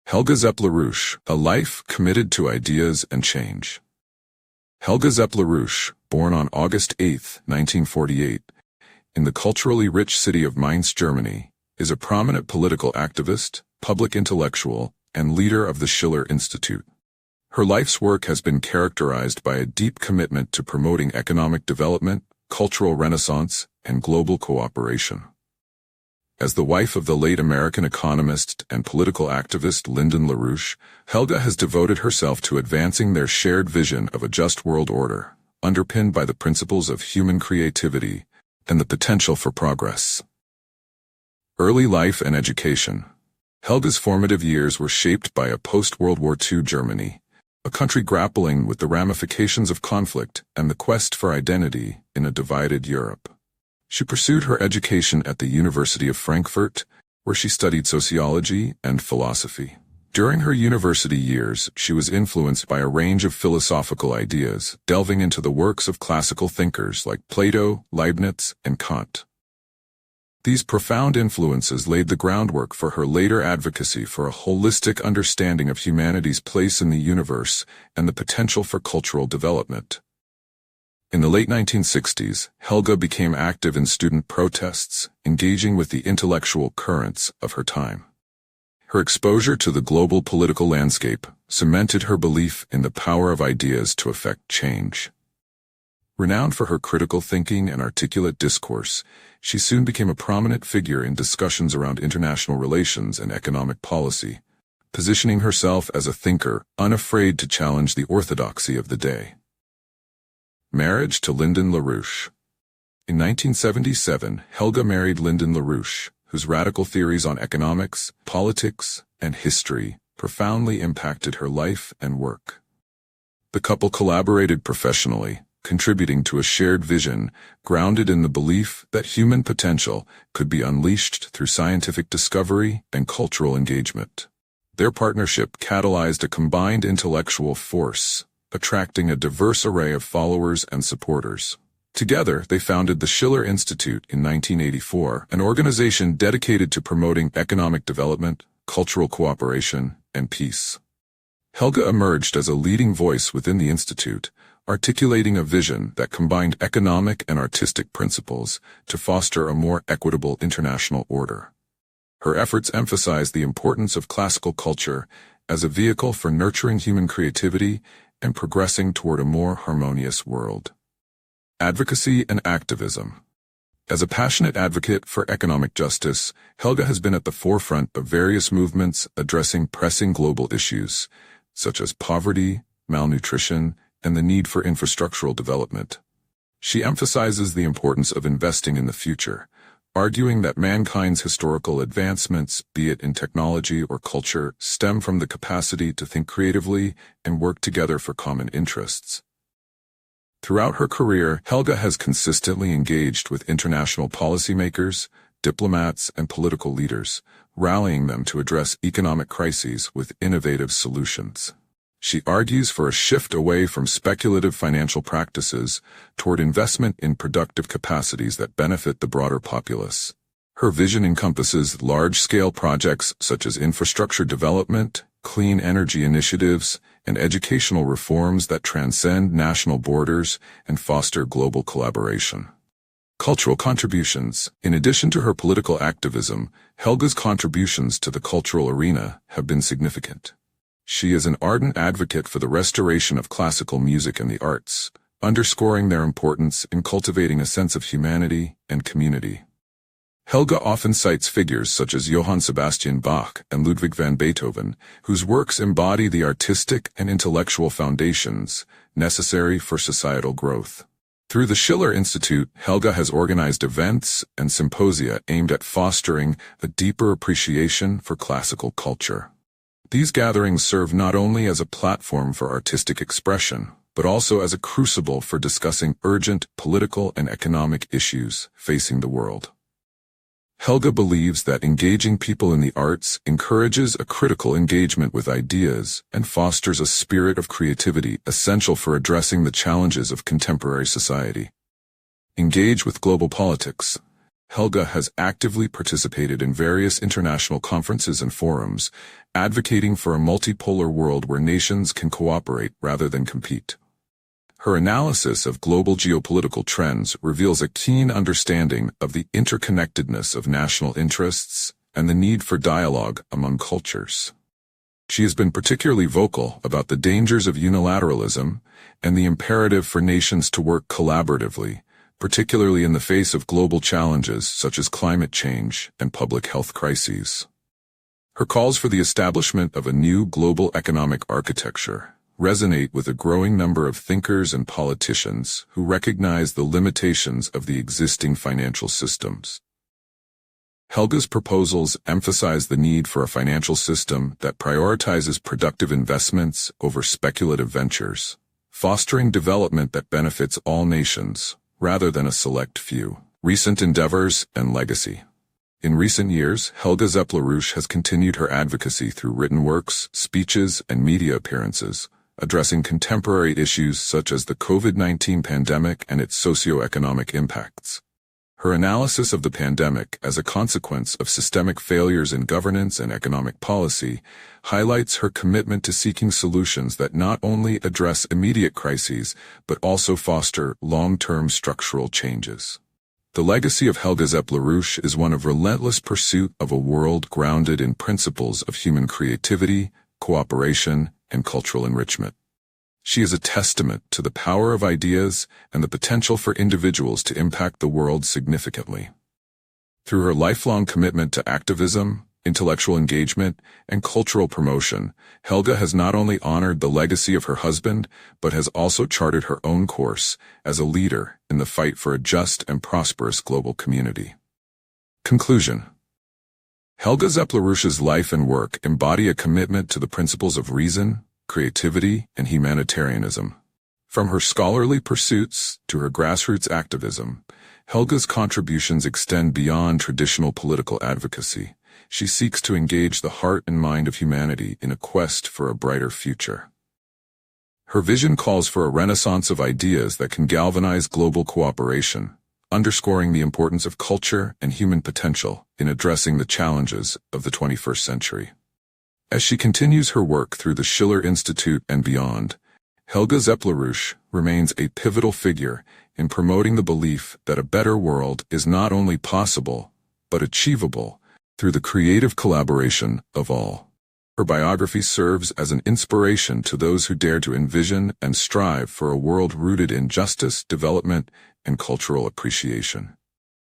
Helga Zepp-LaRouche, a life committed to ideas and change. Helga Zepp-LaRouche, born on August 8, 1948, in the culturally rich city of Mainz, Germany, is a prominent political activist, public intellectual, and leader of the Schiller Institute. Her life's work has been characterized by a deep commitment to promoting economic development, cultural renaissance, and global cooperation. As the wife of the late American economist and political activist Lyndon LaRouche, Helga has devoted herself to advancing their shared vision of a just world order, underpinned by the principles of human creativity and the potential for progress. Early life and education. Helga's formative years were shaped by a post-World War II Germany, a country grappling with the ramifications of conflict and the quest for identity in a divided Europe. She pursued her education at the University of Frankfurt, where she studied sociology and philosophy. During her university years, she was influenced by a range of philosophical ideas, delving into the works of classical thinkers like Plato, Leibniz, and Kant. These profound influences laid the groundwork for her later advocacy for a holistic understanding of humanity's place in the universe and the potential for cultural development. In the late 1960s, Helga became active in student protests, engaging with the intellectual currents of her time. Her exposure to the global political landscape cemented her belief in the power of ideas to effect change. Renowned for her critical thinking and articulate discourse, she soon became a prominent figure in discussions around international relations and economic policy, positioning herself as a thinker unafraid to challenge the orthodoxy of the day. Marriage to Lyndon LaRouche. In 1977, Helga married Lyndon LaRouche, whose radical theories on economics, politics, and history profoundly impacted her life and work. The couple collaborated professionally, contributing to a shared vision grounded in the belief that human potential could be unleashed through scientific discovery and cultural engagement. Their partnership catalyzed a combined intellectual force, attracting a diverse array of followers and supporters. Together, they founded the Schiller Institute in 1984, an organization dedicated to promoting economic development, cultural cooperation, and peace. Helga emerged as a leading voice within the institute, articulating a vision that combined economic and artistic principles to foster a more equitable international order. Her efforts emphasized the importance of classical culture as a vehicle for nurturing human creativity and progressing toward a more harmonious world. Advocacy and activism. As a passionate advocate for economic justice, Helga has been at the forefront of various movements addressing pressing global issues, such as poverty, malnutrition, and the need for infrastructural development. She emphasizes the importance of investing in the future, arguing that mankind's historical advancements, be it in technology or culture, stem from the capacity to think creatively and work together for common interests. Throughout her career, Helga has consistently engaged with international policymakers, diplomats, and political leaders, rallying them to address economic crises with innovative solutions. She argues for a shift away from speculative financial practices toward investment in productive capacities that benefit the broader populace. Her vision encompasses large-scale projects such as infrastructure development, clean energy initiatives, and educational reforms that transcend national borders and foster global collaboration. Cultural contributions. In addition to her political activism, Helga's contributions to the cultural arena have been significant. She is an ardent advocate for the restoration of classical music and the arts, underscoring their importance in cultivating a sense of humanity and community. Helga often cites figures such as Johann Sebastian Bach and Ludwig van Beethoven, whose works embody the artistic and intellectual foundations necessary for societal growth. Through the Schiller Institute, Helga has organized events and symposia aimed at fostering a deeper appreciation for classical culture. These gatherings serve not only as a platform for artistic expression, but also as a crucible for discussing urgent political and economic issues facing the world. Helga believes that engaging people in the arts encourages a critical engagement with ideas and fosters a spirit of creativity essential for addressing the challenges of contemporary society. Engage with global politics. Helga has actively participated in various international conferences and forums, advocating for a multipolar world where nations can cooperate rather than compete. Her analysis of global geopolitical trends reveals a keen understanding of the interconnectedness of national interests and the need for dialogue among cultures. She has been particularly vocal about the dangers of unilateralism and the imperative for nations to work collaboratively, particularly in the face of global challenges such as climate change and public health crises. Her calls for the establishment of a new global economic architecture resonate with a growing number of thinkers and politicians who recognize the limitations of the existing financial systems. Helga's proposals emphasize the need for a financial system that prioritizes productive investments over speculative ventures, fostering development that benefits all nations, rather than a select few. Recent endeavors and legacy. In recent years, Helga Zepp-LaRouche has continued her advocacy through written works, speeches, and media appearances, addressing contemporary issues such as the COVID-19 pandemic and its socio-economic impacts. Her analysis of the pandemic as a consequence of systemic failures in governance and economic policy highlights her commitment to seeking solutions that not only address immediate crises but also foster long-term structural changes. The legacy of Helga Zepp-LaRouche is one of relentless pursuit of a world grounded in principles of human creativity, cooperation, and cultural enrichment. She is a testament to the power of ideas and the potential for individuals to impact the world significantly. Through her lifelong commitment to activism, intellectual engagement, and cultural promotion, Helga has not only honored the legacy of her husband, but has also charted her own course as a leader in the fight for a just and prosperous global community. Conclusion. Helga Zepp-LaRouche's life and work embody a commitment to the principles of reason, creativity, and humanitarianism. From her scholarly pursuits to her grassroots activism, Helga's contributions extend beyond traditional political advocacy. She seeks to engage the heart and mind of humanity in a quest for a brighter future. Her vision calls for a renaissance of ideas that can galvanize global cooperation, underscoring the importance of culture and human potential in addressing the challenges of the 21st century. As she continues her work through the Schiller Institute and beyond, Helga Zepp-LaRouche remains a pivotal figure in promoting the belief that a better world is not only possible, but achievable through the creative collaboration of all. Her biography serves as an inspiration to those who dare to envision and strive for a world rooted in justice, development, and cultural appreciation.